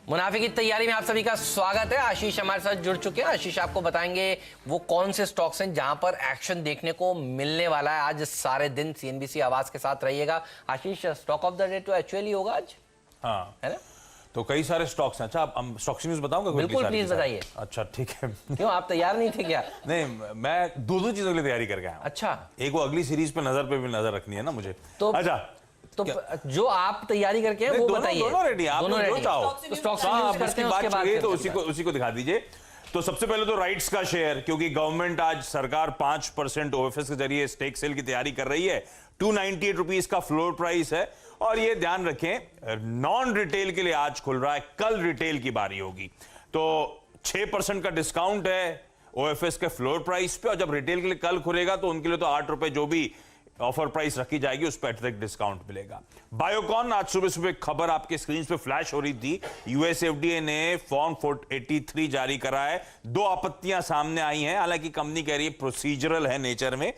मुनाफे की तैयारी में आप सभी का स्वागत है। आशीष हमारे साथ जुड़ चुके हैं। आशीष आपको बताएंगे वो कौन से स्टॉक्स हैं जहां पर एक्शन देखने को मिलने वाला है। आज सारे दिन सीएनबीसी आवाज के साथ रहिएगा। आशीष, स्टॉक ऑफ द डे तो एक्चुअली होगा आज, हाँ है ना? तो कई सारे स्टॉक्स हैं। अच्छा, आप स्टॉक्स न्यूज बताऊंगा? बिल्कुल, प्लीज बताइए। अच्छा ठीक है। क्यों, आप तैयार नहीं थे क्या? नहीं, मैं दो चीजों के लिए तैयारी करके आया हूं। अच्छा, एक वो अगली सीरीज पे भी नजर रखनी है ना मुझे। तो अच्छा, तो जो आप तैयारी करके हैं वो बताइए। दोनों रेडी, आप दोनों जो रेडी चाहो। स्टॉक्स हाँ, करते हैं, बात उसके बाद चाहिए तो फिर उसी को दिखा दीजिए। तो सबसे पहले तो राइट्स का शेयर, क्योंकि गवर्नमेंट आज सरकार 5% ओएफएस के जरिए स्टेक सेल की तैयारी कर रही है। 298 रुपीज का फ्लोर प्राइस है। और ये ध्यान रखें, नॉन रिटेल के लिए आज खुल रहा है, कल रिटेल की बारी होगी। तो 6% का डिस्काउंट है ओएफएस के फ्लोर प्राइस पे, और जब रिटेल के लिए कल खुलेगा तो उनके लिए तो 8 रुपए जो भी ऑफर प्राइस रखी जाएगी उस पर अतिरिक्त डिस्काउंट मिलेगा। बायोकॉन, आज सुबह सुबह खबर आपके स्क्रीन पे फ्लैश हो रही थी। यूएस एफडीए ने फॉर्म 483 जारी करा है। 2 आपत्तियां सामने आई हैं, हालांकि कंपनी कह रही है प्रोसीजरल है नेचर में,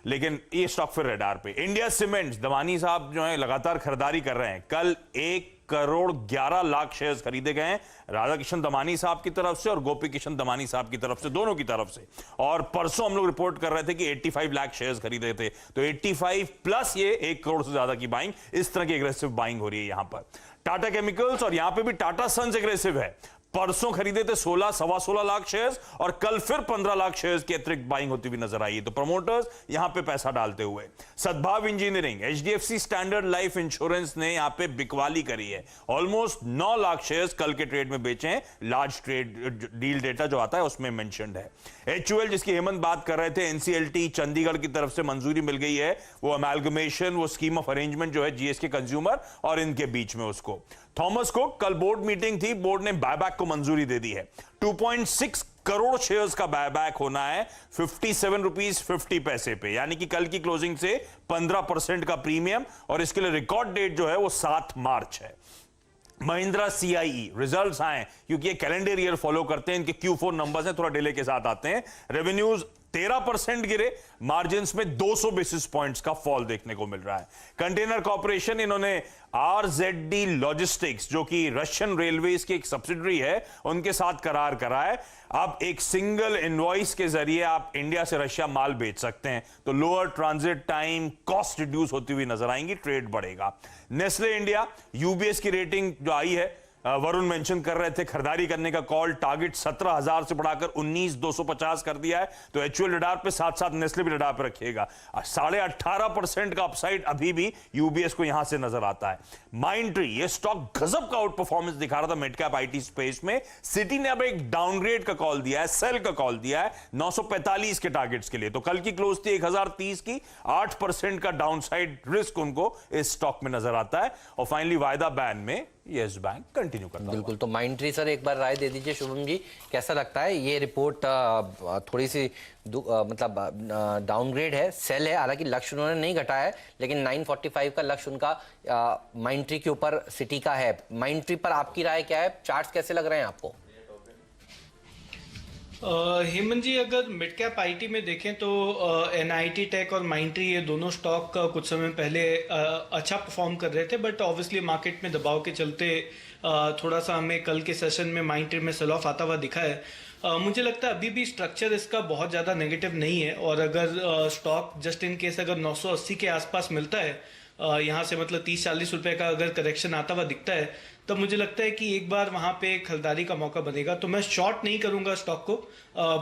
लेकिन ये स्टॉक फिर रडार पे। इंडिया सीमेंट्स, दमानी साहब जो है लगातार खरीदारी कर रहे हैं। कल 1 करोड़ 11 लाख शेयर्स खरीदे गए हैं, राधा किशन दमानी साहब की तरफ से और गोपी किशन दमानी साहब की तरफ से, दोनों की तरफ से। और परसों हम लोग रिपोर्ट कर रहे थे कि 85 लाख शेयर्स खरीदे थे, तो 85 प्लस ये 1 करोड़ से ज्यादा की बाइंग, इस तरह की एग्रेसिव बाइंग हो रही है यहां पर। टाटा केमिकल्स, और यहां पे भी टाटा सन्स एग्रेसिव है। परसों खरीदे थे 16 लाख शेयर्स और कल फिर 15 लाख शेयर्स की अतिरिक्त बाइंग होती हुई नजर आई है। तो प्रमोटर्स यहां पे पैसा डालते हुए। सद्भाव engineering, HDFC standard life insurance ने यहां पे बिकवाली करी है। ऑलमोस्ट 9 लाख शेयर्स कल के ट्रेड में बेचे हैं। लार्ज ट्रेड डील डेटा जो आता है उसमें मेंशन्ड है। एचयूएल, जिसकी हेमंत बात कर रहे थे, एनसीएलटी चंडीगढ़ की तरफ से मंजूरी मिल गई है। वो अमेलगमेशन, वो स्कीम ऑफ अरेंजमेंट जो है जीएसके कंज्यूमर और इनके बीच में, उसको। थॉमस कुक, कल बोर्ड मीटिंग थी, बोर्ड ने बायबैक को मंजूरी दे दी है। 2.6 करोड़ शेयर्स का बायबैक होना है 57 रुपीज 50 पैसे पे, यानी कि कल की क्लोजिंग से 15% का प्रीमियम, और इसके लिए रिकॉर्ड डेट जो है वो 7 मार्च है। महिंद्रा सीआईई रिजल्ट्स आए, क्योंकि ये कैलेंडर ईयर फॉलो करते हैं, इनके Q4 नंबर्स हैं, थोड़ा डिले के साथ आते हैं। रेवेन्यूज 13% गिरे, मार्जिन्स में 200 बेसिस पॉइंट्स का फॉल देखने को मिल रहा है। कंटेनर कॉर्पोरेशन, इन्होंने आरजेडी लॉजिस्टिक्स, जो कि रशियन रेलवेज की एक सब्सिडरी है, उनके साथ करार करा है। अब एक सिंगल इनवॉइस के जरिए आप इंडिया से रशिया माल बेच सकते हैं, तो lower transit time, cost reduce होती हुई नजर आएंगी, ट्रेड बढ़ेगा। नेस्ले इंडिया, यूबीएस की रेटिंग जो आई है, वरुण मेंशन कर रहे थे खरीदारी करने का कॉल, टारगेट 17,000 से बढ़ाकर 19,250 कर दिया है। तो एचयूएल रडार पे, साथ साथ नेस्ले भी रडार पे रखिएगा। 18.5% का अपसाइड अभी भी यूबीएस को यहां से नजर आता है। माइंडट्री, ये स्टॉक गजब का आउट परफॉर्मेंस दिखा रहा था मिड कैप आईटी स्पेस में। सिटी ने अब एक डाउनग्रेड का कॉल दिया है, सेल का कॉल दिया है 945 के टारगेट्स के लिए। तो कल की क्लोज थी 1030 की, 8% का डाउनसाइड रिस्क उनको इस स्टॉक में नजर आता है। और फाइनली वायदा बैन में यस बैंक कंटिन्यू करता है। बिल्कुल। तो माइंडट्री सर, एक बार राय दे दीजिए शुभम जी, कैसा लगता है ये रिपोर्ट? थोड़ी सी मतलब डाउनग्रेड है, सेल है, हालांकि लक्ष्य उन्होंने नहीं घटाया है, लेकिन 945 का लक्ष्य उनका माइंडट्री के ऊपर सिटी का है। माइंडट्री पर आपकी राय क्या है? चार्ट्स कैसे लग रहे हैं आपको? हेमंत जी, अगर मिड कैप आईटी में देखें तो एनआईटी टेक और माइंडट्री, ये दोनों स्टॉक कुछ समय पहले अच्छा परफॉर्म कर रहे थे, बट ऑब्वियसली मार्केट में दबाव के चलते थोड़ा सा हमें कल के सेशन में माइंडट्री में सेल ऑफ आता हुआ दिखा है। मुझे लगता है अभी भी स्ट्रक्चर इसका बहुत ज़्यादा नेगेटिव नहीं है, और अगर स्टॉक जस्ट इन केस अगर 980 के आसपास मिलता है, यहाँ से मतलब 30-40 रुपए का अगर करेक्शन आता हुआ दिखता है, तब मुझे लगता है कि एक बार वहां पे खरीदारी का मौका बनेगा। तो मैं शॉर्ट नहीं करूंगा स्टॉक को,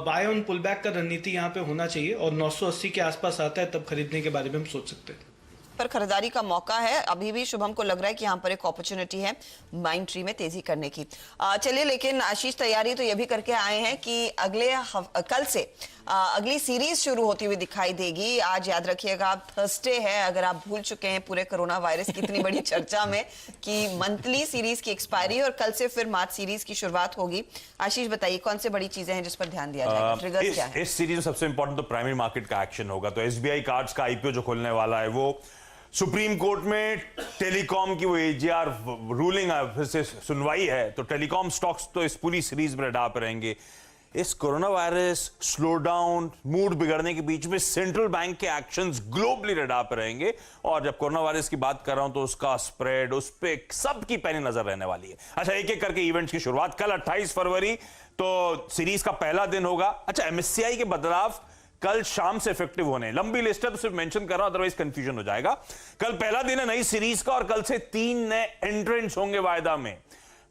बाय ऑन पुल बैक का रणनीति यहाँ पे होना चाहिए, और 980 के आसपास आता है तब खरीदने के बारे में हम सोच सकते हैं। पर खरीदारी का मौका है, अभी भी शुभम को लग रहा है कि यहाँ पर एक अपॉर्चुनिटी है माइंडट्री में तेजी करने की। चलिए, लेकिन आशीष तैयारी तो ये भी करके आए हैं कि कल से अगली सीरीज शुरू होती हुई दिखाई देगी। आज याद रखिएगा थर्सडे है, अगर आप भूल चुके हैं पूरे कोरोना वायरस की इतनी बड़ी चर्चा में, कि मंथली सीरीज की एक्सपायरी और कल से फिर मार्च सीरीज की शुरुआत होगी। आशीष बताइए, कौन से बड़ी चीजें हैं जिस पर ध्यान दिया जाएगा? ट्रिगर्स क्या है? इस सीरीज में सबसे इंपॉर्टेंट तो प्राइमरी मार्केट का एक्शन होगा। तो एसबीआई कार्ड्स का आईपीओ जो खुलने वाला है, वो सुप्रीम कोर्ट में टेलीकॉम की वो एजीआर रूलिंग फिर से सुनवाई है, तो टेलीकॉम स्टॉक्स तो इस पूरी सीरीज में रडार पर रहेंगे। इस corona virus, slow down, mood बिगड़ने के बीच में सेंट्रल बैंक के एक्शंस ग्लोबली रडार पर रहेंगे। और जब कोरोना वायरस की बात कर रहा हूं तो उसका स्प्रेड, उस पे सबकी पैनी नजर रहने वाली है। अच्छा, एक एक करके इवेंट्स की शुरुआत। कल 28 फरवरी तो सीरीज का पहला दिन होगा। अच्छा, एमएससीआई के बदलाव कल शाम से इफेक्टिव होने, लंबी लिस्ट है तो सिर्फ मेंशन कर रहा हूं, अदरवाइज कंफ्यूजन हो जाएगा। कल पहला दिन है नई सीरीज का और कल से 3 नए एंट्रेंट्स होंगे वायदा में,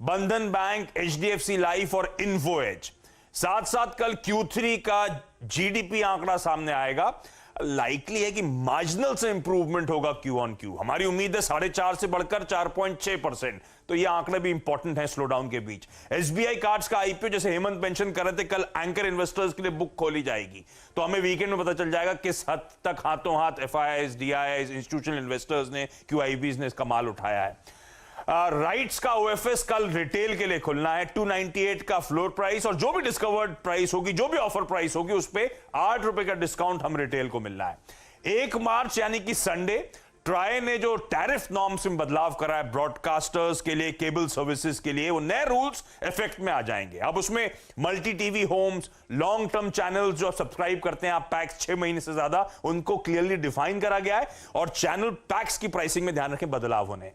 बंधन बैंक, एचडीएफसी लाइफ और इन्फो एज। साथ साथ कल Q3 का जीडीपी आंकड़ा सामने आएगा। लाइकली है कि मार्जिनल से इंप्रूवमेंट होगा Q on Q। हमारी उम्मीद है 4.5 से बढ़कर 4.6%। तो ये आंकड़े भी इंपॉर्टेंट है स्लो डाउन के बीच। एसबीआई कार्ड्स का आईपीओ, जैसे हेमंत मेंशन कर रहे थे, कल एंकर इन्वेस्टर्स के लिए बुक खोली जाएगी। तो हमें वीकेंड में पता चल जाएगा किस हद तक हाथों हाथ एफआईआईज, डीआईआईज, इंस्टीट्यूशनल इन्वेस्टर्स ने, क्यूआईबीज ने इसका माल उठाया है। राइट्स का ओएफएस कल रिटेल के लिए खुलना है। 298 का फ्लोर प्राइस और जो भी डिस्कवर्ड प्राइस होगी, जो भी ऑफर प्राइस होगी, उस पे 8 रुपए का डिस्काउंट हम रिटेल को मिलना है। 1 मार्च यानी कि संडे, ट्राई ने जो टैरिफ नॉर्म्स में बदलाव करा है ब्रॉडकास्टर्स के लिए, केबल सर्विसेज के लिए, वो नए रूल्स इफेक्ट में आ जाएंगे। अब उसमें multi TV homes, long term channels जो सब्सक्राइब करते हैं आप पैक्स 6 महीने से ज्यादा, उनको क्लियरली डिफाइन करा गया है और चैनल पैक्स की प्राइसिंग में ध्यान रखें बदलाव होने।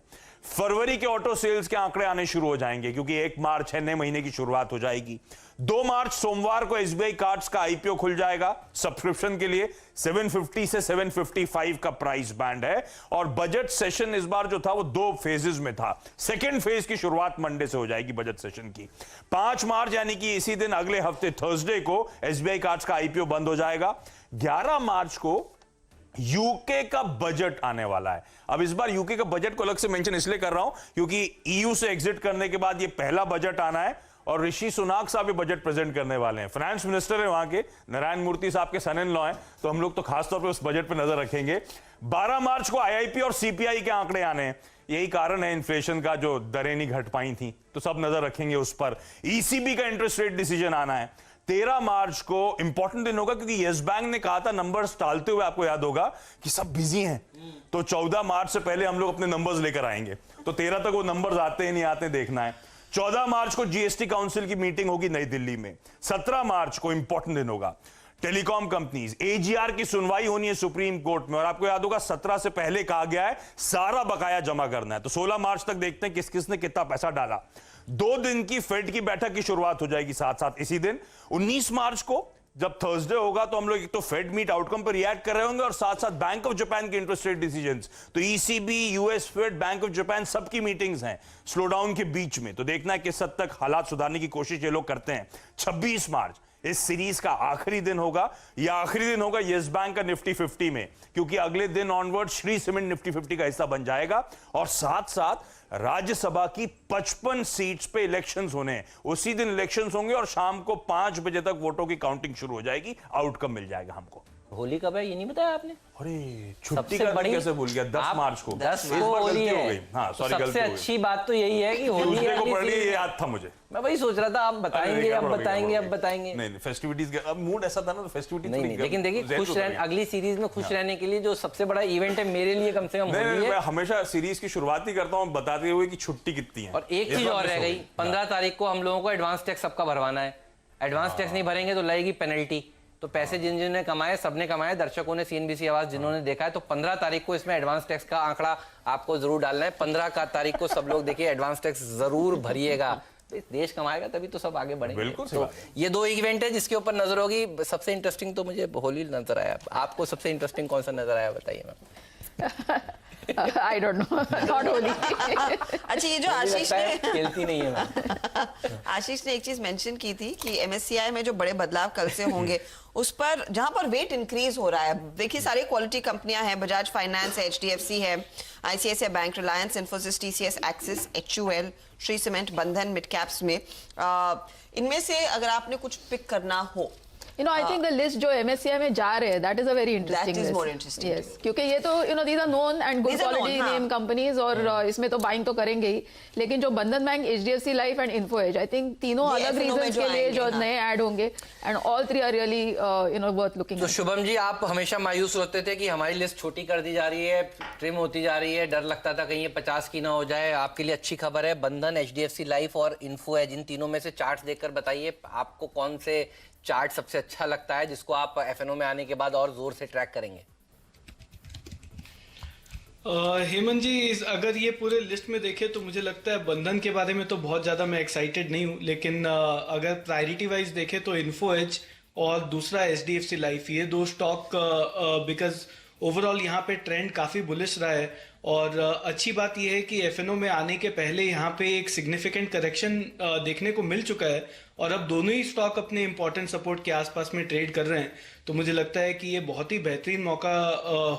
फरवरी के ऑटो सेल्स के आंकड़े आने शुरू हो जाएंगे क्योंकि 1 मार्च है, नए महीने की शुरुआत हो जाएगी। 2 मार्च सोमवार को एसबीआई कार्ड्स का आईपीओ खुल जाएगा सब्सक्रिप्शन के लिए। 750 से 755 का प्राइस बैंड है और बजट सेशन इस बार जो था वो 2 फेजेस में था। सेकेंड फेज की शुरुआत मंडे से हो जाएगी बजट सेशन की। 5 मार्च यानी कि इसी दिन, अगले हफ्ते थर्सडे को एसबीआई कार्ड्स का आईपीओ बंद हो जाएगा। 11 मार्च को यूके का बजट आने वाला है। अब इस बार यूके का बजट को अलग से मेंशन इसलिए कर रहा हूं क्योंकि ईयू से एग्जिट करने के बाद ये पहला बजट आना है और ऋषि सुनाक साहब ये बजट प्रेजेंट करने वाले हैं। फाइनेंस मिनिस्टर है वहां के, नारायण मूर्ति साहब के सन इन लॉ हैं, तो हम लोग तो खासतौर पे उस बजट पे नजर रखेंगे। 12 मार्च को आईआईपी और सीपीआई के आंकड़े आने हैं। यही कारण है इन्फ्लेशन का, जो दरें नहीं घट पाई थी, तो सब नजर रखेंगे उस पर। ईसीबी का इंटरेस्ट रेट डिसीजन आना है। 13 मार्च को इंपॉर्टेंट दिन होगा क्योंकि यस बैंक ने कहा था नंबर्स टालते हुए, आपको याद होगा कि सब बिजी हैं, तो 14 मार्च से पहले हम लोग अपने नंबर्स लेकर आएंगे। तो 13 तक वो नंबर्स आते हैं नहीं आते देखना है। 14 मार्च को जीएसटी काउंसिल की मीटिंग होगी नई दिल्ली में। 17 मार्च को इंपॉर्टेंट दिन होगा, टेलीकॉम कंपनीज, एजीआर की सुनवाई होनी है सुप्रीम कोर्ट में और आपको याद होगा 17 से पहले कहा गया है सारा बकाया जमा करना है। तो 16 मार्च तक देखते हैं किस किस ने कितना पैसा डाला। 2 दिन की फेड की बैठक की शुरुआत हो जाएगी साथ साथ इसी दिन। 19 मार्च को जब थर्सडे होगा तो हम लोग एक तो फेड मीट आउटकम पर रिएक्ट कर रहे होंगे और साथ साथ बैंक ऑफ जापान के इंटरेस्ट रेट डिसीजंस। तो ECB, US Fed, bank of Japan सबकी मीटिंग्स हैं स्लो डाउन के बीच में। तो देखना है किस हद तक हालात सुधारने की कोशिश ये लोग करते हैं। 26 मार्च इस सीरीज का आखिरी दिन होगा। यह आखिरी दिन होगा यस बैंक का निफ्टी 50 में, क्योंकि अगले दिन ऑनवर्ड श्री सीमेंट निफ्टी 50 का हिस्सा बन जाएगा और साथ साथ राज्यसभा की 55 सीट्स पे इलेक्शंस होने हैं। उसी दिन इलेक्शंस होंगे और शाम को 5 बजे तक वोटों की काउंटिंग शुरू हो जाएगी, आउटकम मिल जाएगा हमको। होली कब है ये नहीं बताया आपने? अरे छुट्टी का दिन कैसे भूल गया? 10 मार्च को। 10 इस को बार होली गलती हो है। गई। हाँ, सॉरी, सबसे गलती हो गई। अच्छी बात तो यही है कि होली ट्यूसडे को वाली पढ़ ली, ये सीरीज- याद था मुझे। मैं वही सोच रहा था, आप बताएंगे, अब बताएंगे, अब बताएंगे। नहीं, फेस्टिविटीज अब मूड ऐसा था ना, तो फेस्टिविटी नहीं, लेकिन देखिए, खुश रहने, अगली सीरीज में खुश रहने के लिए जो सबसे बड़ा इवेंट है मेरे लिए कम से कम होली नहीं, है। मैं हमेशा सीरीज की शुरुआत ही करता हूँ बताते हुए कि छुट्टी कितनी है। और एक चीज और रह गई, 15 तारीख को हम लोगों को एडवांस टैक्स सबका भरवाना है। एडवांस टैक्स नहीं भरेंगे तो लगेगी पेनल्टी। तो पैसे जिन जिन ने कमाए, सबने कमाए, दर्शकों ने, सीएनबीसी आवाज जिन्होंने देखा है, तो 15 तारीख को इसमें एडवांस टैक्स का आंकड़ा आपको जरूर डालना है। 15 तारीख को सब लोग देखिए एडवांस टैक्स जरूर भरिएगा। तो देश कमाएगा तभी तो सब आगे बढ़ेंगे। बिल्कुल सही तो बात है। ये 2 इवेंट है जिसके ऊपर नजर होगी। सबसे इंटरेस्टिंग तो मुझे होली नजर आया। आपको सबसे इंटरेस्टिंग कौन सा नजर आया बताइए ma'am. I don't know, not Holi. अच्छा, ये जो आशीष ने खेलती नहीं है मैम। आशीष ने एक चीज मेंशन की थी कि एमएससीआई में जो बड़े बदलाव कल से होंगे उस पर, जहां पर वेट इंक्रीज हो रहा है, देखिए सारी क्वालिटी कंपनियां हैं, बजाज फाइनेंस है, एचडीएफसी है, ICICI bank, Reliance, Infosys, TCS, axis, HUL, Shri cement, बंधन मिड कैप्स में। इनमें से अगर आपने कुछ पिक करना हो I think the list जो MSCI में जा रहे हैं, that is a very interesting That is list. more interesting. Yes, क्योंकि ये तो these are known and good These are quality known, name companies और इसमें तो buying तो करेंगे ही, लेकिन जो बंधन bank, HDFC Life and Info Edge, I think तीनों ये अलग FNO में reasons जो के लिए आएंगे, जो हाँ। नए ऐड होंगे, and all three are really worth looking तो at. शुभम जी, आप हमेशा मायूस होते थे कि हमारी लिस्ट छोटी कर दी जा रही है, ट्रिम होती जा रही है, डर लगता था कहीं ये 50 की ना हो जाए। आपके लिए अच्छी खबर है, बंधन, HDFC लाइफ और इन्फो एज, इन तीनों में से चार्ट्स देखकर बताइए आपको कौन से चार्ट सबसे अच्छा लगता है जिसको आप एफएनओ में आने के बाद और जोर से ट्रैक करेंगे। हेमंत जी, अगर ये पूरे लिस्ट में देखें तो मुझे लगता है बंधन के बारे में तो बहुत ज़्यादा मैं एक्साइटेड नहीं हूँ, लेकिन अगर प्रायोरिटी वाइज देखें तो इन्फो एज और दूसरा HDFC लाइफ, ये दो स्टॉक बिकॉज ओवरऑल यहाँ पे ट्रेंड काफ़ी बुलिश रहा है। और अच्छी बात यह है कि एफएनओ में आने के पहले यहाँ पे एक सिग्निफिकेंट करेक्शन देखने को मिल चुका है और अब दोनों ही स्टॉक अपने इंपॉर्टेंट सपोर्ट के आसपास में ट्रेड कर रहे हैं। तो मुझे लगता है कि ये बहुत ही बेहतरीन मौका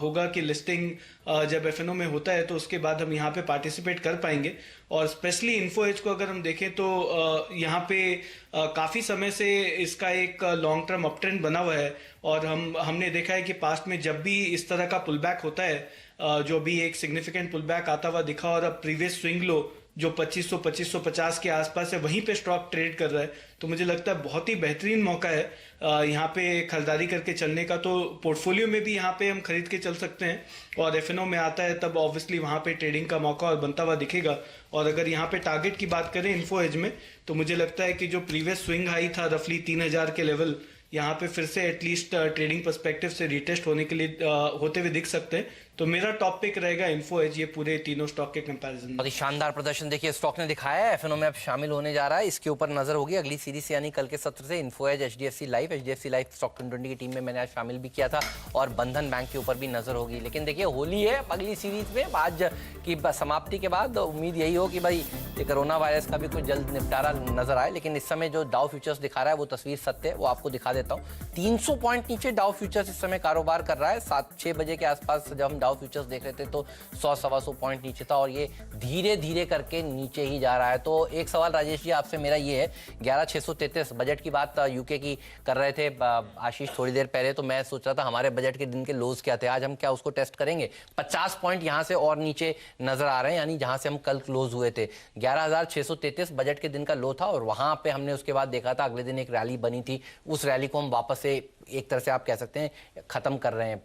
होगा कि लिस्टिंग जब एफएनओ में होता है तो उसके बाद हम यहाँ पे पार्टिसिपेट कर पाएंगे। और स्पेशली इन्फो एज को अगर हम देखें तो यहाँ पे काफ़ी समय से इसका एक लॉन्ग टर्म अप ट्रेंड बना हुआ है और हमने देखा है कि पास्ट में जब भी इस तरह का पुल बैक होता है, जो भी एक सिग्निफिकेंट पुल बैक आता हुआ दिखा और अब प्रीवियस स्विंग लो जो 2500-2550 के आसपास है वहीं पे स्टॉक ट्रेड कर रहा है, तो मुझे लगता है बहुत ही बेहतरीन मौका है यहाँ पे खरीदारी करके चलने का। तो पोर्टफोलियो में भी यहाँ पे हम खरीद के चल सकते हैं और एफएनओ में आता है तब ऑब्वियसली वहाँ पे ट्रेडिंग का मौका और बनता हुआ दिखेगा। और अगर यहाँ पे टारगेट की बात करें इन्फो एज में, तो मुझे लगता है कि जो प्रीवियस स्विंग हाई था रफली 3000 के लेवल, यहाँ पे फिर से एटलीस्ट ट्रेडिंग पर्सपेक्टिव से रिटेस्ट होने के लिए होते हुए दिख सकते हैं। तो मेरा टॉप पिक रहेगा इन्फो एज, ये पूरे तीनों स्टॉक के कंपैरिजन में। बहुत ही शानदार प्रदर्शन देखिए स्टॉक ने दिखाया है, एफएनओ में अब शामिल होने जा रहा है। इसके ऊपर नजर होगी अगली सीरीज से, यानी कल के सत्र से। Info edge, HDFC life stock 2020 की टीम में मैंने आज शामिल भी किया था और बंधन बैंक के ऊपर भी नजर होगी। लेकिन देखिए होली है, अगली सीरीज में आज की समाप्ति के बाद उम्मीद यही हो कि भाई ये कोरोना वायरस का भी कुछ जल्द निपटारा नजर आए। लेकिन इस समय जो डाउ फ्यूचर्स दिखा रहा है वो तस्वीर सत्य है, वो आपको दिखा देता हूँ। 300 पॉइंट नीचे डाउ फ्यूचर्स इस समय कारोबार कर रहा है। 7-6 बजे के आसपास जब हम डाउ फ्यूचर्स देख रहे थे तो 100-125 पॉइंट नीचे था और ये धीरे धीरे करके नीचे ही जा रहा है। तो एक सवाल राजेश जी आपसे मेरा ये है, 11633 बजट की बात यूके की कर रहे थे आशीष थोड़ी देर पहले, तो मैं सोच रहा था हमारे बजट के दिन के लोज क्या थे, आज हम क्या उसको टेस्ट करेंगे। 50 पॉइंट यहाँ से और नीचे नजर आ रहे हैं, यानी जहां से हम कल क्लोज हुए थे 11633 बजट के दिन का लो था और वहां पे हमने उसके बाद देखा था अगले दिन एक रैली बनी थी, उस रैली को हम वापस से एक तरह से आप कह सकते हैं खत्म कर रहे हैं।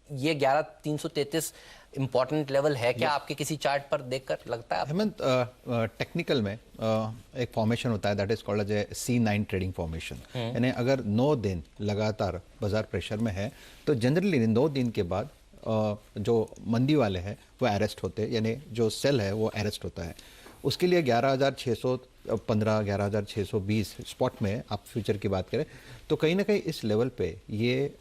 ये 11333 इंपॉर्टेंट लेवल है क्या आपके किसी चार्ट पर देखकर लगता है? हेमंत, टेक्निकल में एक फॉर्मेशन होता है that is called as C9 trading formation. यानी अगर 9 दिन लगातार बाजार प्रेशर में है तो जनरली 9 दिन के बाद जो मंदी वाले हैं वो अरेस्ट होते हैं, यानी जो सेल है वो अरेस्ट होता है। उसके लिए 11615 11620 स्पॉट में आप फ्यूचर की बात करें तो कहीं ना कहीं इस लेवल पे ये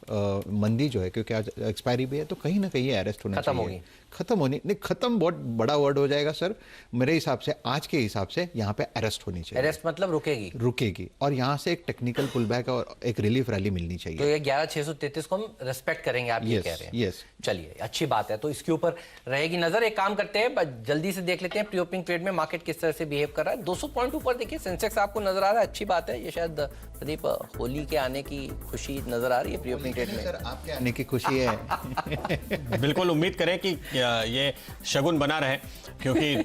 मंदी जो है, क्योंकि आज एक्सपायरी भी है, तो कहीं ना कहीं ये अरेस्ट होना चाहिए। खत्म होनी नहीं, खत्म बहुत बड़ा वर्ड हो जाएगा सर, मेरे हिसाब से आज के हिसाब से यहाँ पे अरेस्ट होनी चाहिए। अरेस्ट मतलब रुकेगी और यहाँ से एक टेक्निकल पुल बैक और एक रिलीफ रैली मिलनी चाहिए। तो ये 11633 को हम रेस्पेक्ट करेंगे, आप ये कह रहे हैं? यस। चलिए अच्छी बात है, तो इसके ऊपर रहेगी नजर। एक काम करते हैं, जल्दी से देख लेते हैं प्री ओपनिंग ट्रेड में मार्केट किस तरह से बिहेव कर रहा है। 200 पॉइंट ऊपर देखिए सेंसेक्स आपको नजर आ रहा है, अच्छी बात है। ये शायद प्रदीप होली के आने की खुशी नजर आ रही है प्री ओपनिंग ट्रेड में। सर आपके आने की खुशी है। बिल्कुल उम्मीद करें कि ये शगुन बना रहे, क्योंकि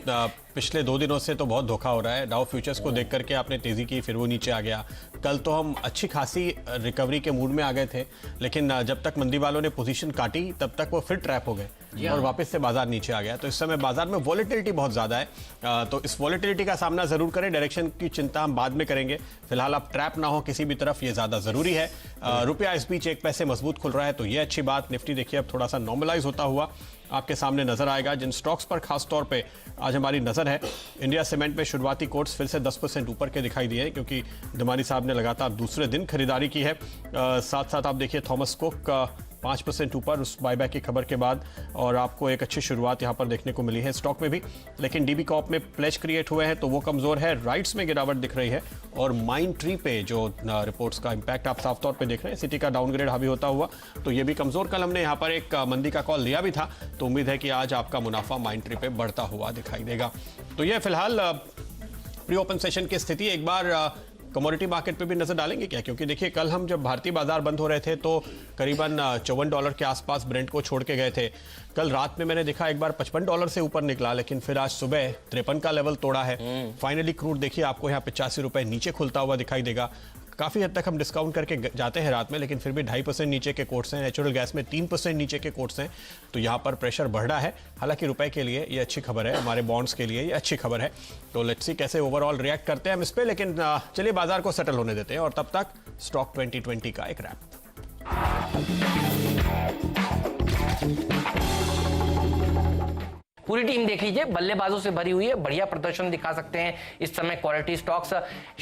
पिछले 2 दिनों से तो बहुत धोखा हो रहा है। डाउ फ्यूचर्स को देख करके आपने तेजी की, फिर वो नीचे आ गया। कल तो हम अच्छी खासी रिकवरी के मूड में आ गए थे, लेकिन जब तक मंदी वालों ने पोजीशन काटी तब तक वो फिर ट्रैप हो गए और वापस से बाजार नीचे आ गया। तो इस समय बाजार में वॉलेटिलिटी बहुत ज्यादा है, तो इस वॉलेटिलिटी का सामना जरूर करें। डायरेक्शन की चिंता हम बाद में करेंगे, फिलहाल आप ट्रैप ना हो किसी भी तरफ, ये ज्यादा जरूरी है। रुपया इस बीच 1 पैसे मजबूत खुल रहा है, तो ये अच्छी बात। निफ्टी देखिए अब थोड़ा सा नॉर्मलाइज होता हुआ आपके सामने नजर आएगा। जिन स्टॉक्स पर खास तौर पे आज हमारी नजर है, इंडिया सीमेंट में शुरुआती कोट्स फिर से 10% ऊपर के दिखाई दिए, क्योंकि दमानी साहब ने लगातार दूसरे दिन खरीदारी की है। साथ साथ आप देखिए थॉमस कुक 5% ऊपर उस बायबैक की खबर के बाद, और आपको एक अच्छी शुरुआत यहां पर देखने को मिली है स्टॉक में भी। लेकिन डीबी कॉप में प्लेज क्रिएट हुए हैं तो वो कमजोर है। राइट्स में गिरावट दिख रही है और माइंड ट्री पे जो रिपोर्ट्स का इंपैक्ट आप साफ तौर पे देख रहे हैं, सिटी का डाउनग्रेड हावी होता हुआ, तो ये भी कमजोर। कल हमने यहाँ पर एक मंदी का कॉल लिया भी था, तो उम्मीद है कि आज आपका मुनाफा माइंड ट्री पे बढ़ता हुआ दिखाई देगा। तो ये फिलहाल प्री ओपन सेशन की स्थिति। एक बार कमोडिटी मार्केट पे भी नजर डालेंगे क्या? क्योंकि देखिए कल हम जब भारतीय बाजार बंद हो रहे थे तो करीबन $54 के आसपास ब्रेंट को छोड़ के गए थे। कल रात में मैंने देखा एक बार $55 से ऊपर निकला, लेकिन फिर आज सुबह 53 का लेवल तोड़ा है। फाइनली क्रूड देखिए आपको यहाँ 85 रुपए नीचे खुलता हुआ दिखाई देगा। काफी हद तक हम डिस्काउंट करके जाते हैं रात में, लेकिन फिर भी 2.5% नीचे के कोट्स हैं। नेचुरल गैस में 3% नीचे के कोट्स हैं, तो यहाँ पर प्रेशर बढ़ रहा है। हालांकि रुपए के लिए ये अच्छी खबर है, हमारे बॉन्ड्स के लिए ये अच्छी खबर है। तो लेट्स सी कैसे ओवरऑल रिएक्ट करते हैं हम इस पे, लेकिन चलिए बाजार को सेटल होने देते हैं और तब तक स्टॉक 2020 का एक रैप। पूरी टीम देख लीजिए, बल्लेबाजों से भरी हुई है, बढ़िया प्रदर्शन दिखा सकते हैं इस समय क्वालिटी स्टॉक्स।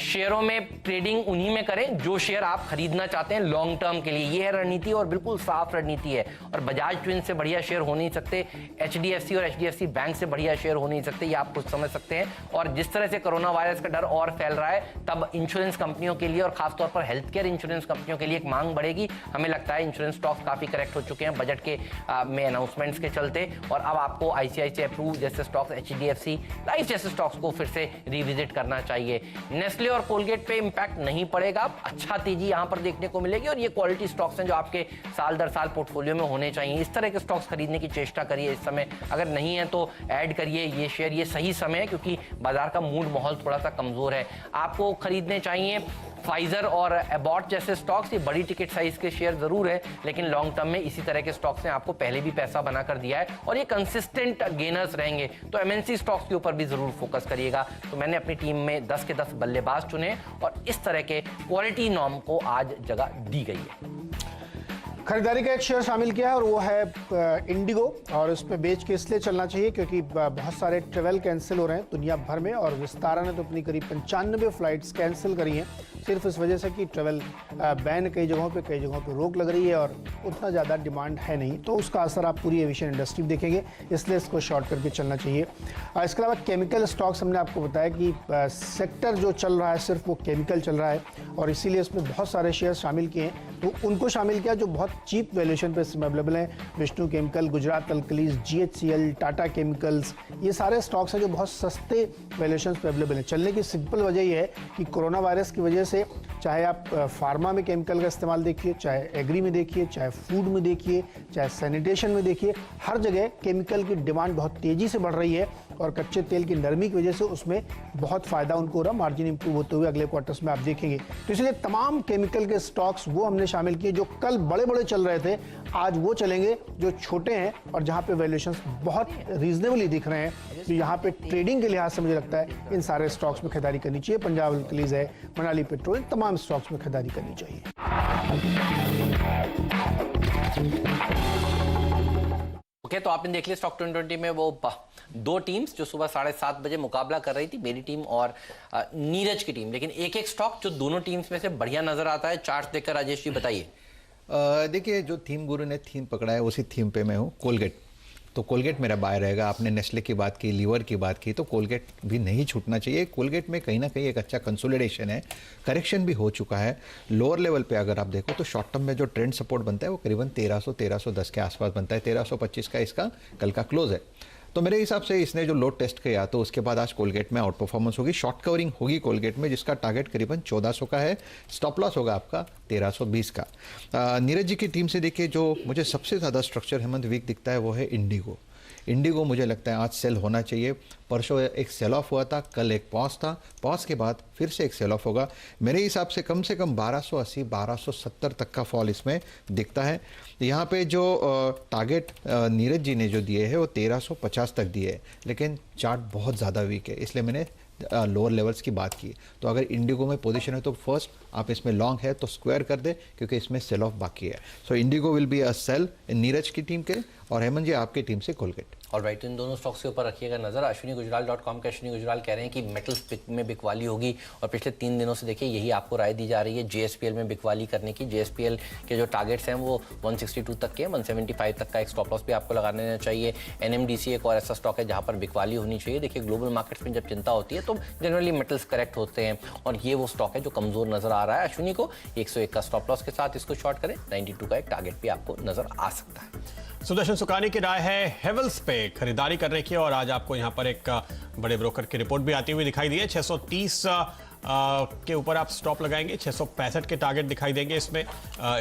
शेयरों में ट्रेडिंग उन्हीं में करें जो शेयर आप खरीदना चाहते हैं लॉन्ग टर्म के लिए। ये है रणनीति और बिल्कुल साफ रणनीति है। और बजाज ट्विन से बढ़िया शेयर हो नहीं सकते, HDFC और HDFC बैंक से बढ़िया शेयर हो नहीं सकते, ये आप कुछ समझ सकते हैं। और जिस तरह से कोरोना वायरस का डर और फैल रहा है, तब इंश्योरेंस कंपनियों के लिए और खासतौर पर हेल्थ केयर इंश्योरेंस कंपनियों के लिए एक मांग बढ़ेगी। हमें लगता है इंश्योरेंस स्टॉक्स काफी करेक्ट हो चुके हैं बजट के में अनाउंसमेंट्स के चलते, और अब आपको ICICI अप्रूव जैसे स्टॉक्स, HDFC लाइफ जैसे स्टॉक्स को फिर से रिविजिट करना चाहिए। नेस्ले और कोलगेट पे इंपैक्ट नहीं पड़ेगा, अच्छा तेजी यहां पर देखने को मिलेगी। और ये क्वालिटी स्टॉक्स हैं जो आपके साल दर साल पोर्टफोलियो में होने चाहिए। इस तरह के स्टॉक्स खरीदने की चेष्टा करिए इस समय, अगर नहीं है तो ऐड करिए ये शेयर। ये सही समय है क्योंकि बाजार का मूड माहौल थोड़ा सा कमजोर है। आपको खरीदने चाहिए फाइजर और एबॉट जैसे स्टॉक्स। ये बड़ी टिकट साइज के शेयर जरूर है, लेकिन लॉन्ग टर्म में इसी तरह के स्टॉक्स ने आपको पहले भी पैसा बनाकर दिया है और ये कंसिस्टेंट गेनर्स रहेंगे। तो MNC स्टॉक्स के ऊपर भी जरूर फोकस करिएगा। तो मैंने अपनी टीम में 10 के 10 बल्लेबाज चुने और इस तरह के क्वालिटी नॉर्म को आज जगह दी गई है। खरीदारी का एक शेयर शामिल किया है और वो है इंडिगो, और उस पर बेच के इसलिए चलना चाहिए क्योंकि बहुत सारे ट्रेवल कैंसिल हो रहे हैं दुनिया भर में, और विस्तारा ने तो अपनी करीब 95 फ्लाइट्स कैंसिल करी हैं सिर्फ इस वजह से कि ट्रेवल बैन कई जगहों पे रोक लग रही है और उतना ज़्यादा डिमांड है नहीं, तो उसका असर आप पूरी एविएशन इंडस्ट्री में देखेंगे, इसलिए इसको शॉर्ट करके चलना चाहिए। इसके अलावा केमिकल स्टॉक्स हमने आपको बताया कि सेक्टर जो चल रहा है सिर्फ वो केमिकल चल रहा है, और इसीलिए इसमें बहुत सारे शेयर शामिल किए हैं। तो उनको शामिल किया जो बहुत चीप वैल्यूएशन पे इसमें अवेलेबल हैं। Vishnu chemical, Gujarat alkalis, GHCL, Tata chemicals, ये सारे स्टॉक्स हैं जो बहुत सस्ते वैल्यूएशन पे अवेलेबल हैं। चलने की सिंपल वजह ये है कि कोरोना वायरस की वजह से चाहे आप फार्मा में केमिकल का इस्तेमाल देखिए, चाहे एग्री में देखिए, चाहे फूड में देखिए, चाहे सैनिटेशन में देखिए, हर जगह केमिकल की डिमांड बहुत तेज़ी से बढ़ रही है और कच्चे तेल की नरमी की वजह से उसमें बहुत फ़ायदा उनको हो रहा, मार्जिन इंप्रूव होते हुए अगले क्वार्टर्स में आप देखेंगे। तो इसलिए तमाम केमिकल के स्टॉक्स वो हमने शामिल किए जो कल बड़े बड़े चल रहे थे, आज वो चलेंगे जो छोटे हैं और जहाँ पे वैल्यूएशंस बहुत रीजनेबली दिख रहे हैं। तो यहाँ पे ट्रेडिंग के लिहाज से मुझे लगता है इन सारे स्टॉक्स में खरीदारी करनी चाहिए। पंजाब अल्कलीज है, मनाली पेट्रोल, तमाम स्टॉक्स में खरीदारी करनी चाहिए। ओके, तो आपने देख लिया स्टॉक 2020 में वो दो टीम्स जो सुबह 7:30 बजे मुकाबला कर रही थी, मेरी टीम और नीरज की टीम। लेकिन एक एक स्टॉक जो दोनों टीम्स में से बढ़िया नजर आता है, चार्ट देखकर राजेश जी बताइए। देखिए, जो थीम गुरु ने थीम पकड़ा है उसी थीम पे मैं हूँ। कोलगेट, तो कोलगेट मेरा बाय रहेगा। आपने नेस्ले की बात की, लीवर की बात की, तो कोलगेट भी नहीं छूटना चाहिए। कोलगेट में कहीं ना कहीं एक अच्छा कंसोलिडेशन है, करेक्शन भी हो चुका है। लोअर लेवल पे अगर आप देखो तो शॉर्ट टर्म में जो ट्रेंड सपोर्ट बनता है वो करीबन 1300-1310 के आसपास बनता है। 1325 का इसका कल का क्लोज है। तो मेरे हिसाब से इसने जो लोड टेस्ट किया तो उसके बाद आज कोलगेट में आउट परफॉर्मेंस होगी, शॉर्ट कवरिंग होगी कोलगेट में, जिसका टारगेट करीबन 1400 का है। स्टॉप लॉस होगा आपका 1320 का। नीरज जी की टीम से देखिए, जो मुझे सबसे ज़्यादा स्ट्रक्चर हेमंत वीक दिखता है वो है इंडिगो। इंडिगो मुझे लगता है आज सेल होना चाहिए। परसों एक सेल ऑफ हुआ था, कल एक पॉज था, पॉज के बाद फिर से एक सेल ऑफ होगा। मेरे हिसाब से कम 1280-1270 तक का फॉल इसमें दिखता है। यहाँ पे जो टारगेट नीरज जी ने जो दिए है वो 1350 तक दिए है, लेकिन चार्ट बहुत ज़्यादा वीक है, इसलिए मैंने लोअर लेवल्स की बात की। तो अगर इंडिगो में पोजीशन है तो फर्स्ट आप इसमें लॉन्ग है तो स्क्वायर कर दे, क्योंकि इसमें सेल ऑफ बाकी है। So IndiGo will be a sale Neeraj की टीम के, और हेमंत जी आपकी टीम से कोलगेट। ऑलराइट, इन दोनों स्टॉक्स के ऊपर रखिएगा नजर। ashwinigujaral.com के अश्विनी गुजराल कह रहे हैं कि मेटल्स में बिकवाली होगी, और पिछले 3 दिनों से देखिए यही आपको राय दी जा रही है JSPL में बिकवाली करने की। JSPL के जो टारगेट्स हैं वो 162 तक के, 175 तक का एक स्टॉप लॉस भी आपको लगा देना चाहिए। NMDC एक और ऐसा स्टॉक है जहां पर बिकवाली होनी चाहिए। देखिए, ग्लोबल मार्केट्स में जब चिंता होती है तो जनरली मेटल्स करेक्ट होते हैं, और ये वो स्टॉक है जो कमजोर नजर आ रहा है। अश्विनी को 101 का स्टॉप लॉस के साथ इसको शॉर्ट करें, 92 का एक टारगेट भी आपको नजर आ सकता है। सुदर्शन सुकानी की राय है हेवल्स पे खरीदारी करने की, और आज आपको यहां पर एक बड़े ब्रोकर की रिपोर्ट भी आती हुई दिखाई दी है। 630 के ऊपर आप स्टॉप लगाएंगे। 665 के टारगेट दिखाई देंगे इसमें।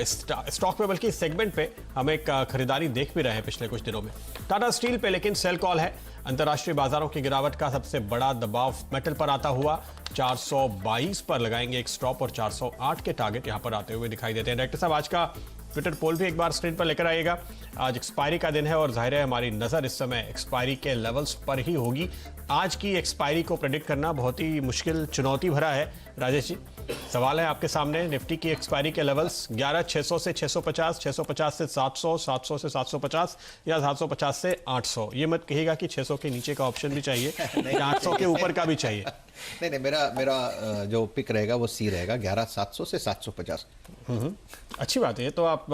स्टॉक में बल्कि इस सेगमेंट पे हम एक खरीदारी देख भी रहे हैं पिछले कुछ दिनों में। टाटा स्टील पे लेकिन सेल कॉल है। अंतर्राष्ट्रीय बाजारों की गिरावट का सबसे बड़ा दबाव मेटल पर आता हुआ 422 पर लगाएंगे एक स्टॉप और 408 के टारगेट यहां पर आते हुए दिखाई देते हैं। डायरेक्टर साहब, आज का ट्विटर पोल भी एक बार स्क्रीन पर लेकर आइएगा। आज एक्सपायरी का दिन है और जाहिर है हमारी नजर इस समय एक्सपायरी के लेवल्स पर ही होगी। आज की एक्सपायरी को प्रेडिक्ट करना बहुत ही मुश्किल, चुनौती भरा है। राजेश जी, सवाल है आपके सामने। निफ्टी की एक्सपायरी के लेवल्स 11,600 से 650, 650 से 700, 700 से 750 या 750 से 800। ये मत कहिएगा कि 600 के नीचे का ऑप्शन भी चाहिए या 800 के ऊपर का भी चाहिए। नहीं, मेरा जो पिक रहेगा वो सी रहेगा, 11,700 से 750। अच्छी बात है। ये तो आप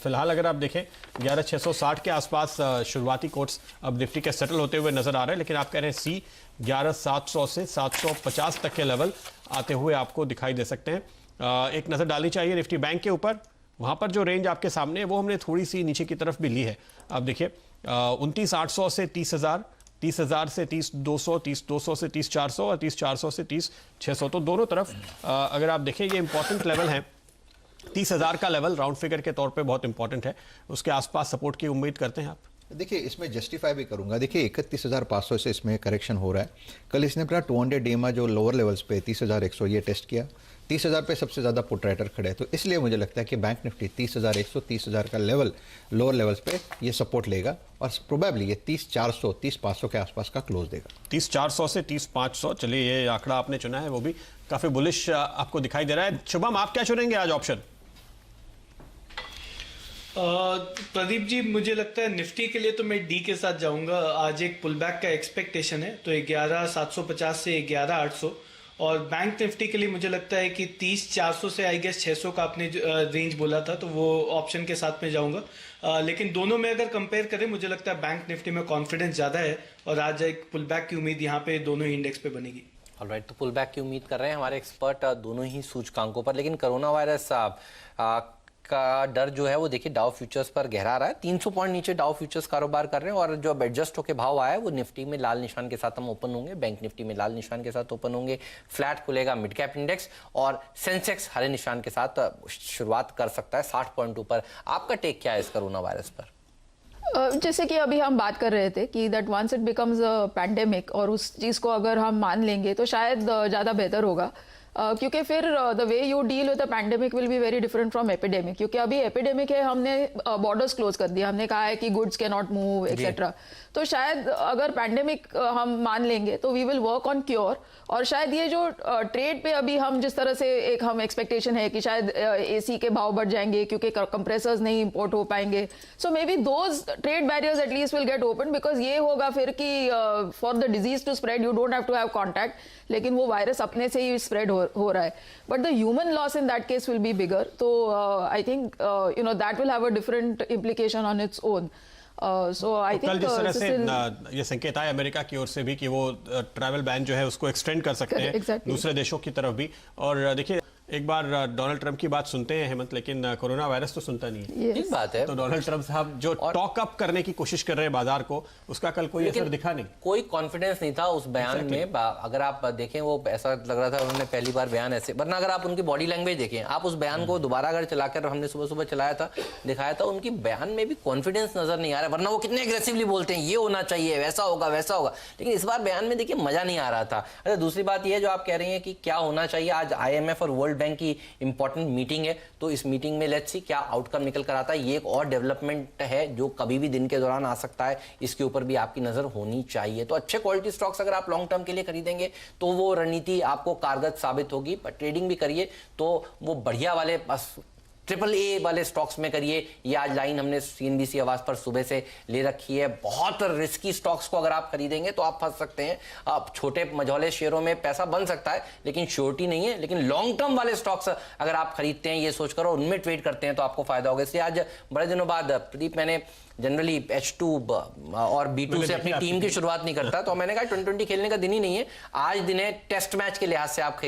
फिलहाल अगर आप देखें 11,660 के आसपास शुरुआती कोट्स अब निफ्टी के सेटल होते हुए नजर आ रहे हैं, लेकिन आप कह रहे हैं सी 11,700 से 750 तक के लेवल आते हुए आपको दिखाई दे सकते हैं। एक नजर डालनी चाहिए निफ्टी बैंक के ऊपर। वहां पर जो रेंज आपके सामने है वो हमने थोड़ी सी नीचे की तरफ भी ली है। आप देखिए 29,800 से 30,000, 30,000 से 30,200, 30,200 से 30,400 और 30,400 से 30,600। तो दोनों तरफ अगर आप देखें ये इंपॉर्टेंट लेवल है। 30,000 का लेवल राउंड फिगर के तौर पे बहुत इंपॉर्टेंट है। उसके आसपास सपोर्ट की उम्मीद करते हैं आप? देखिए, इसमें जस्टिफाई भी करूंगा। देखिए 31,500 से इसमें करेक्शन हो रहा है। कल इसने अपना 200 DMA जो लोअर लेवल्स पे 30,100 ये टेस्ट किया। 30,000 पे सबसे ज़्यादा पुट राइटर खड़े हैं, तो इसलिए मुझे लगता है कि बैंक निफ्टी 30,100, 30,000 का लेवल लोअर लेवल्स पे ये सपोर्ट लेगा और प्रोबेबली ये 30,400, 30,500 के आसपास का क्लोज देगा। 30,400 से 30,500। चलिए, ये आंकड़ा आपने चुना है वो भी काफी बुलिश आपको दिखाई दे रहा है। शुभम, आप क्या चुनेंगे आज ऑप्शन? प्रदीप जी, मुझे लगता है निफ्टी के लिए तो मैं डी के साथ जाऊंगा। आज एक पुलबैक का एक्सपेक्टेशन है, तो 11,750 से 11,800। और बैंक निफ्टी के लिए मुझे लगता है कि 30,400 से आई गेस 600 का आपने रेंज बोला था, तो वो ऑप्शन के साथ में जाऊंगा। लेकिन दोनों में अगर कंपेयर करें, मुझे लगता है बैंक निफ्टी में कॉन्फिडेंस ज़्यादा है और आज एक पुलबैक की उम्मीद यहाँ पे दोनों ही इंडेक्स पे बनेगी। ऑलराइट, तो पुल बैक की उम्मीद कर रहे हैं हमारे एक्सपर्ट दोनों ही सूचकांकों पर। लेकिन कोरोना वायरस का डर जो है वो देखिए डाउ फ्यूचर्स पर गहरा रहा है। 300 पॉइंट नीचे डाउ फ्यूचर्स कारोबार कर रहे हैं और जो अब एडजस्ट होकर भाव आया है वो निफ्टी में लाल निशान के साथ हम ओपन होंगे, बैंक निफ्टी में लाल निशान के साथ ओपन होंगे। फ्लैट खुलेगा मिड कैप इंडेक्स और सेंसेक्स हरे निशान के साथ शुरुआत कर सकता है 60 पॉइंट ऊपर। आपका टेक क्या है इस कोरोना वायरस पर? जैसे कि अभी हम बात कर रहे थे कि that once it becomes a pandemic, और उस चीज़ को अगर हम मान लेंगे तो शायद ज़्यादा बेहतर होगा। क्योंकि फिर the way you deal with the pandemic will be very different from epidemic. क्योंकि अभी एपिडेमिक है, हमने बॉर्डर्स क्लोज कर दिया, हमने कहा है कि goods can not move etcetera. तो शायद अगर पैंडेमिक हम मान लेंगे तो we will work on cure. और शायद ये जो ट्रेड पे अभी हम जिस तरह से एक हम एक्सपेक्टेशन है कि शायद एसी के भाव बढ़ जाएंगे क्योंकि कंप्रेसर्स नहीं इंपोर्ट हो पाएंगे, so may be those trade barriers at least will get open. Because ये होगा फिर कि for the disease to spread you don't have to have contact, लेकिन वो वायरस अपने से ही स्प्रेड हो रहा है। But the human loss in that case will be bigger. तो I think you know that will have a different implication on its own. So I think कल जिस तरह से ये संकेत आया अमेरिका की ओर से भी कि वो ट्रैवल बैन जो है उसको एक्सटेंड कर सकते हैं दूसरे देशों की तरफ भी। और देखिए, एक बार डोनाल्ड ट्रंप की बात सुनते हैं हेमंत, लेकिन कोरोना वायरस तो सुनता नहीं है। ठीक बात है। तो डोनाल्ड ट्रंप साहब जो टॉक अप करने की कोशिश कर रहे हैं बाजार को, उसका कल कोई असर दिखा नहीं। कोई कॉन्फिडेंस नहीं था उस बयान में। अगर आप देखें वो ऐसा लग रहा था उन्होंने पहली बार बयान ऐसे, वरना अगर आप उनकी बॉडी लैंग्वेज देखें, आप उस बयान को दोबारा अगर चलाकर, हमने सुबह सुबह चलाया था, दिखाया था, उनकी बयान में भी कॉन्फिडेंस नजर नहीं आ रहा। वरना वो कितने एग्रेसिवली बोलते हैं, ये होना चाहिए, वैसा होगा वैसा होगा, लेकिन इस बार बयान में देखिए मजा नहीं आ रहा था। अच्छा, दूसरी बात यह जो आप कह रही हैं कि क्या होना चाहिए, आज IMF और वर्ल्ड बैंक की इंपॉर्टेंट मीटिंग है, तो इस मीटिंग में लेट्स सी क्या आउटकम निकल कर आता है। ये एक और डेवलपमेंट है जो कभी भी दिन के दौरान आ सकता है, इसके ऊपर भी आपकी नजर होनी चाहिए। तो अच्छे क्वालिटी स्टॉक्स अगर आप लॉन्ग टर्म के लिए खरीदेंगे तो वो रणनीति आपको कारगर साबित होगी। पर ट्रेडिंग भी करिए तो वो बढ़िया वाले बस AAA वाले स्टॉक्स में करिए। ये आज लाइन हमने CNBC आवाज पर सुबह से ले रखी है। बहुत रिस्की स्टॉक्स को अगर आप खरीदेंगे तो आप फंस सकते हैं। आप छोटे मझौले शेयरों में पैसा बन सकता है लेकिन श्योरिटी नहीं है। लेकिन लॉन्ग टर्म वाले स्टॉक्स अगर आप खरीदते हैं ये सोचकर और उनमें ट्रेड करते हैं तो आपको फायदा होगा। इसलिए आज बड़े दिनों बाद प्रदीप मैंने जनरली H2 और B2 से अपनी टीम की शुरुआत नहीं करता, तो मैंने कहा 2020 खेलने का दिन ही नहीं है, आज दिन है टेस्ट मैच के लिहाज से आप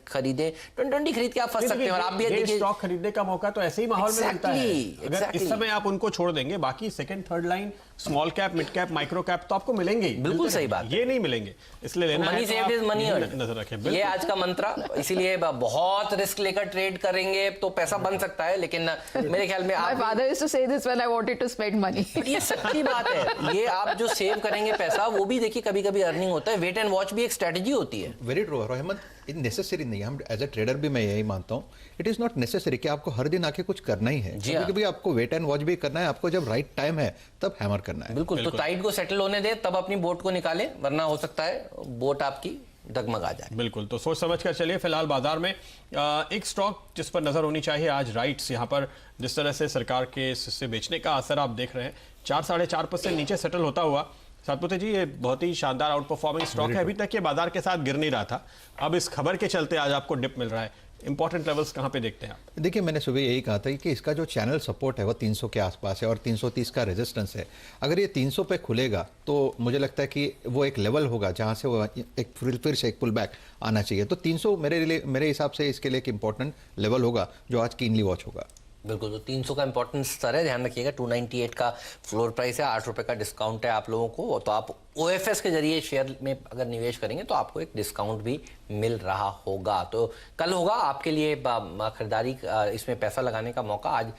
खरीदे 2020 खरीद के आप फंस सकते हैं। और आप भी देखिए स्टॉक खरीदने का मौका तो ऐसे ही माहौल में मिलता है। अगर इस समय आप उनको छोड़ देंगे, बाकी second third line small cap, mid cap, micro cap तो आपको मिलेंगे ही। बिल्कुल सही बात, ये नहीं मिलेंगे, इसलिए लेना money saved is money earned, नजर रखें। ये आज का मंत्र। इसीलिए बहुत रिस्क लेकर ट्रेड करेंगे तो पैसा बन सकता है, लेकिन मेरे ख्याल में My father used to say this when I wanted to spend money. ये सच्ची बात है। ये आप जो सेव करेंगे पैसा, वो भी देखिए कभी कभी अर्निंग होता है। वेट एंड वॉच भी एक स्ट्रेटजी होती है। वेरी ट्रू हेमंत, नेसेसरी नहीं है। हम एज ए ट्रेडर भी मैं यही मानता हूँ, इट इज नॉट नेसेसरी कि आपको हर दिन आके कुछ करना ही है। कभी कभी आपको वेट एंड वॉच भी करना है, आपको जब राइट टाइम है तब हैमर करना है। बिल्कुल, तो टाइड को सेटल होने दे, तब अपनी बोट को निकालें, वरना हो सकता है बोट आपकी डगमगा जाए। बिल्कुल, तो सोच समझ कर चलिए। फिलहाल बाजार में एक स्टॉक जिस पर नजर होनी चाहिए आज, राइट्स। यहाँ पर जिस तरह से सरकार के इससे बेचने का असर आप देख रहे हैं, 4-4.5% नीचे सेटल होता हुआ। सातपुते जी, ये बहुत ही शानदार आउट परफॉर्मिंग स्टॉक है। अभी तक ये बाजार के साथ गिर नहीं रहा था, अब इस खबर के चलते आज आपको डिप मिल रहा है। इंपॉर्टेंट लेवल्स कहां पे देखते हैं आप? देखिए, मैंने सुबह यही कहा था कि इसका जो चैनल सपोर्ट है वो 300 के आसपास है और 330 का रेजिस्टेंस है। अगर ये 300 पे खुलेगा तो मुझे लगता है कि वो एक लेवल होगा जहां से वो एक फिर से एक पुल बैक आना चाहिए। तो 300 मेरे हिसाब से इसके लिए एक इंपॉर्टेंट लेवल होगा जो आज कीनली वॉच होगा। बिल्कुल, तो 300 का इंपॉर्टेंट स्तर है, ध्यान रखिएगा। 298 का फ्लोर प्राइस है, 8 रुपए का डिस्काउंट है आप लोगों को। तो आप OFS के जरिए शेयर में अगर निवेश करेंगे तो आपको एक डिस्काउंट भी मिल रहा होगा। तो कल होगा आपके लिए खरीदारी, इसमें पैसा लगाने का मौका। आज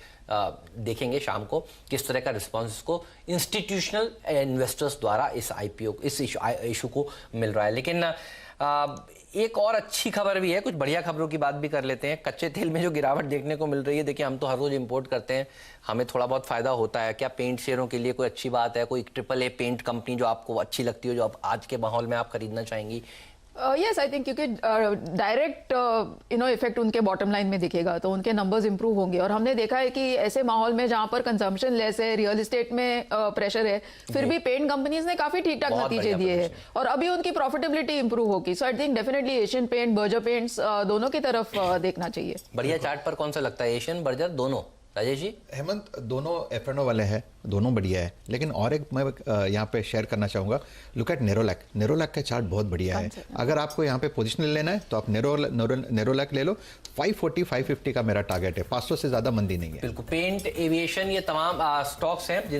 देखेंगे शाम को किस तरह का रिस्पॉन्स इसको इंस्टीट्यूशनल इन्वेस्टर्स द्वारा इस IPO इस इशू को मिल रहा है। लेकिन एक और अच्छी खबर भी है, कुछ बढ़िया खबरों की बात भी कर लेते हैं। कच्चे तेल में जो गिरावट देखने को मिल रही है, देखिए हम तो हर रोज इंपोर्ट करते हैं, हमें थोड़ा बहुत फायदा होता है। क्या पेंट शेयरों के लिए कोई अच्छी बात है? कोई AAA पेंट कंपनी जो आपको अच्छी लगती हो, जो आप आज के माहौल में आप खरीदना चाहेंगी? यस, आई थिंक, क्योंकि डायरेक्ट इफेक्ट उनके बॉटम लाइन में दिखेगा तो उनके नंबर्स इंप्रूव होंगे। और हमने देखा है कि ऐसे माहौल में जहां पर कंजम्पशन लेस है, रियल एस्टेट में प्रेशर है, फिर भी पेंट कंपनीज ने काफी ठीक ठाक नतीजे दिए हैं और अभी उनकी प्रॉफिटेबिलिटी इंप्रूव होगी। So I think definitely Asian paint, Berger paints दोनों की तरफ देखना चाहिए। बढ़िया चार्ट पर कौन सा लगता है, एशियन, बर्जर, दोनों? राजेश जी? हेमंत, दोनों F&O वाले हैं, दोनों बढ़िया है। लेकिन और एक मैं यहाँ पे शेयर करना चाहूँगा, लुक एट नेरोलैक। नेरोलैक का चार्ट बहुत बढ़िया है। अगर आपको यहाँ पे पोजिशनल लेना है तो आप नेरोलैक ले लो। 540-550 का मेरा टारगेट है, 500 से ज़्यादा मंदी नहीं है। बिल्कुल, पेंट, एविएशन, ये तमाम स्टॉक्स हैं